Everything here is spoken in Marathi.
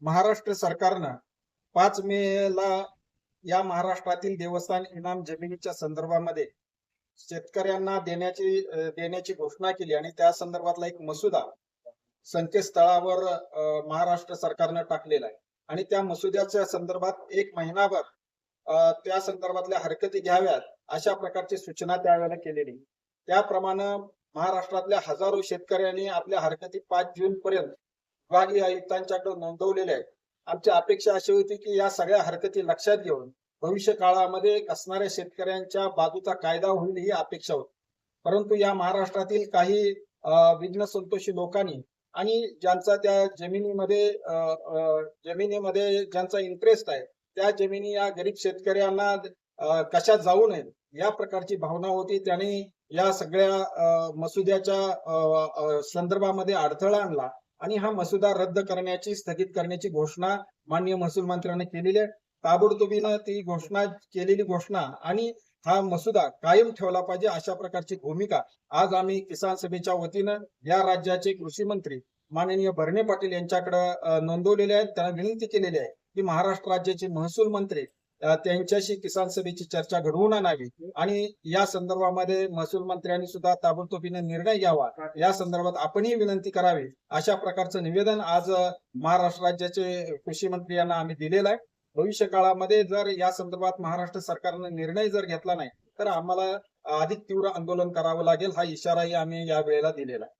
महाराष्ट्र सरकारनं 5 ला या महाराष्ट्रातील देवस्थान इनाम जमिनीच्या संदर्भामध्ये शेतकऱ्यांना देण्याची घोषणा केली आणि त्या संदर्भातला एक मसुदा संकेतस्थळावर महाराष्ट्र सरकारनं टाकलेला आहे आणि त्या मसुद्याच्या संदर्भात 1 महिनाभर त्या संदर्भातल्या हरकती घ्याव्यात अशा प्रकारची सूचना त्यावेळेला केलेली. त्याप्रमाणे महाराष्ट्रातल्या हजारो शेतकऱ्यांनी आपल्या हरकती 5 जून पर्यंत विभागीय आयुक्तांच्याकडे नोंदवलेल्या आहेत. आमची अपेक्षा अशी होती की या सगळ्या हरकती लक्षात घेऊन भविष्य काळामध्ये असणाऱ्या शेतकऱ्यांच्या बाजूचा कायदा होईल ही अपेक्षा होती. परंतु या महाराष्ट्रातील काही विघ्न संतोषी लोकांनी आणि ज्यांचा त्या जमिनीमध्ये ज्यांचा इंटरेस्ट आहे त्या जमिनी या गरीब शेतकऱ्यांना कशा जाऊ नयेत या प्रकारची भावना होती. त्यांनी या सगळ्या मसुद्याच्या संदर्भामध्ये अडथळा आणला आणि हा मसुदा रद्द करण्याची स्थगित करण्याची घोषणा माननीय महसूल मंत्र्यांनी केलेली आहे. ताबडतोबीनं ती केलेली घोषणा आणि हा मसुदा कायम ठेवला पाहिजे अशा प्रकारची भूमिका आज आम्ही किसान सभेच्या वतीनं या राज्याचे कृषी मंत्री माननीय भरणे पाटील यांच्याकडे नोंदवलेले आहेत. त्यांना विनंती केलेली आहे की महाराष्ट्र राज्याचे महसूल मंत्री त्यांच्याशी किसान सभेची चर्चा घडवून आणावी आणि या संदर्भामध्ये महसूल मंत्र्यांनी सुद्धा ताबडतोबीने निर्णय घ्यावा या संदर्भात आपणही विनंती करावी अशा प्रकारचं निवेदन आज महाराष्ट्र राज्याचे कृषी मंत्री यांना आम्ही दिलेलं आहे. भविष्य काळामध्ये जर या संदर्भात महाराष्ट्र सरकारने निर्णय जर घेतला नाही तर आम्हाला अधिक तीव्र आंदोलन करावं लागेल हा इशाराही आम्ही या वेळेला दिलेला आहे.